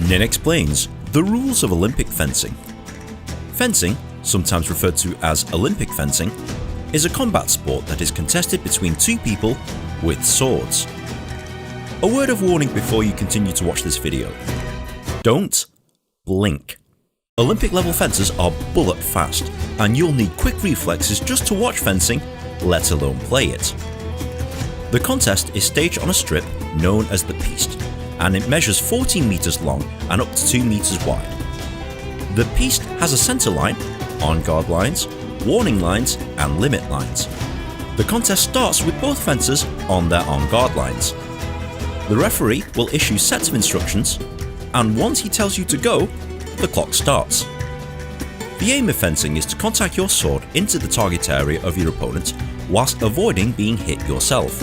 Nin explains the rules of Olympic fencing. Fencing, sometimes referred to as Olympic fencing, is a combat sport that is contested between two people with swords. A word of warning before you continue to watch this video. Don't blink. Olympic level fencers are bullet fast, and you'll need quick reflexes just to watch fencing, let alone play it. The contest is staged on a strip known as the piste, and it measures 14 meters long and up to 2 meters wide. The piste has a center line, on-guard lines, warning lines, and limit lines. The contest starts with both fencers on their on-guard lines. The referee will issue sets of instructions, and once he tells you to go, the clock starts. The aim of fencing is to contact your sword into the target area of your opponent whilst avoiding being hit yourself.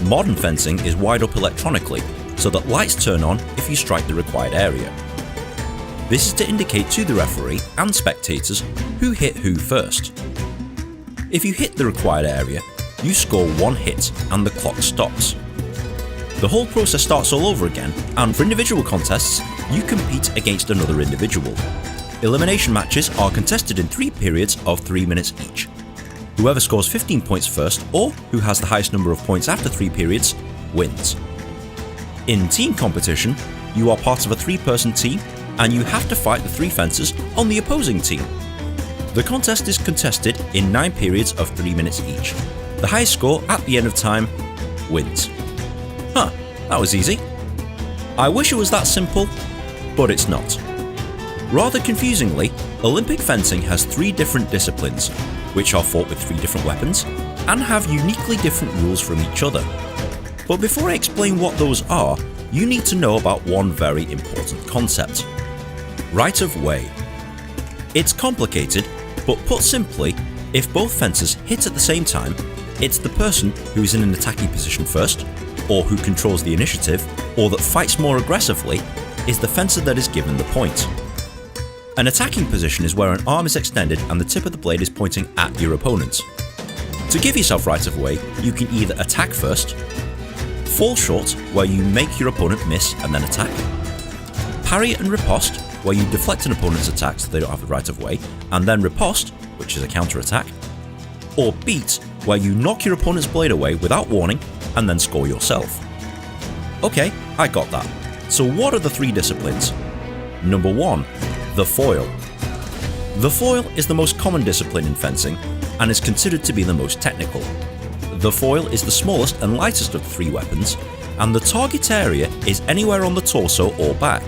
Modern fencing is wired up electronically so that lights turn on if you strike the required area. This is to indicate to the referee and spectators who hit who first. If you hit the required area, you score 1 hit and the clock stops. The whole process starts all over again, and for individual contests, you compete against another individual. Elimination matches are contested in 3 periods of 3 minutes each. Whoever scores 15 points first, or who has the highest number of points after 3 periods, wins. In team competition, you are part of a 3-person team, and you have to fight the 3 fencers on the opposing team. The contest is contested in 9 periods of 3 minutes each. The highest score at the end of time wins. Huh, that was easy. I wish it was that simple, but it's not. Rather confusingly, Olympic fencing has 3 different disciplines, which are fought with 3 different weapons, and have uniquely different rules from each other. But before I explain what those are, you need to know about one very important concept. Right of way. It's complicated, but put simply, if both fencers hit at the same time, it's the person who is in an attacking position first, or who controls the initiative, or that fights more aggressively, is the fencer that is given the point. An attacking position is where an arm is extended and the tip of the blade is pointing at your opponent. To give yourself right of way, you can either attack first, fall short, where you make your opponent miss and then attack, parry and riposte, where you deflect an opponent's attack so they don't have the right of way, and then riposte, which is a counter attack, or beat, where you knock your opponent's blade away without warning and then score yourself. Okay, I got that. So what are the 3 disciplines? Number 1, the foil. The foil is the most common discipline in fencing and is considered to be the most technical. The foil is the smallest and lightest of the 3 weapons, and the target area is anywhere on the torso or back.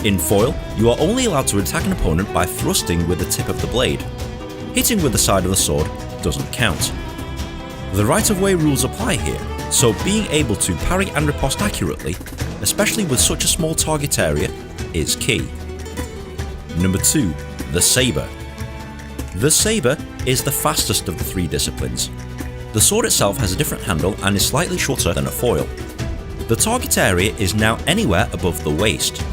In foil, you are only allowed to attack an opponent by thrusting with the tip of the blade. Hitting with the side of the sword doesn't count. The right-of-way rules apply here, so being able to parry and riposte accurately, especially with such a small target area, is key. Number 2, the saber. The saber is the fastest of the 3 disciplines. The sword itself has a different handle and is slightly shorter than a foil. The target area is now anywhere above the waist.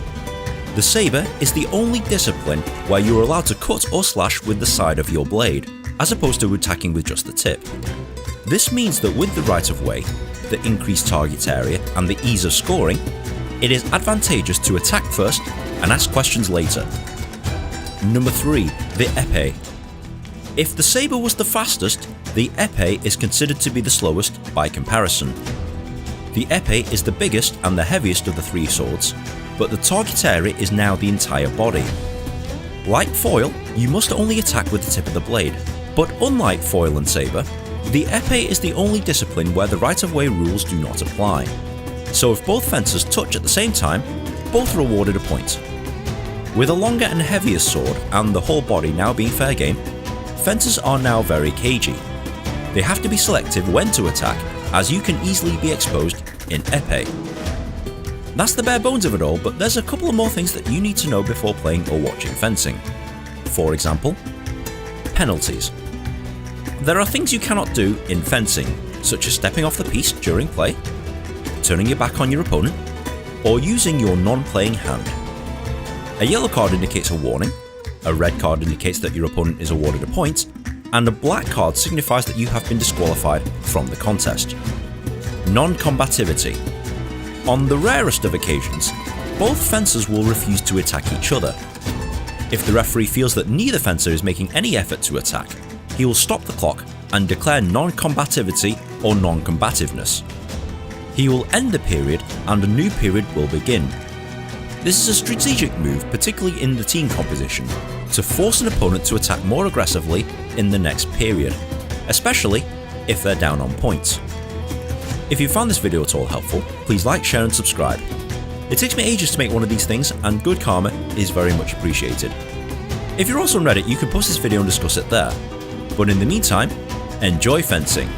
The saber is the only discipline where you are allowed to cut or slash with the side of your blade, as opposed to attacking with just the tip. This means that with the right of way, the increased target area, and the ease of scoring, it is advantageous to attack first and ask questions later. Number 3, the épée. If the saber was the fastest, the épée is considered to be the slowest by comparison. The épée is the biggest and the heaviest of the 3 swords, but the target area is now the entire body. Like foil, you must only attack with the tip of the blade, but unlike foil and saber, the épée is the only discipline where the right-of-way rules do not apply. So if both fencers touch at the same time, both are awarded a point. With a longer and heavier sword and the whole body now being fair game, fencers are now very cagey. They have to be selective when to attack, as you can easily be exposed in épée. That's the bare bones of it all, but there's a couple of more things that you need to know before playing or watching fencing. For example, penalties. There are things you cannot do in fencing, such as stepping off the piste during play, turning your back on your opponent, or using your non-playing hand. A yellow card indicates a warning, a red card indicates that your opponent is awarded a point, and a black card signifies that you have been disqualified from the contest. Non-combativity. On the rarest of occasions, both fencers will refuse to attack each other. If the referee feels that neither fencer is making any effort to attack, he will stop the clock and declare non-combativity or non-combativeness. He will end the period and a new period will begin. This is a strategic move, particularly in the team composition, to force an opponent to attack more aggressively in the next period, especially if they're down on points. If you found this video at all helpful, please like, share and subscribe. It takes me ages to make one of these things and good karma is very much appreciated. If you're also on Reddit, you can post this video and discuss it there. But in the meantime, enjoy fencing.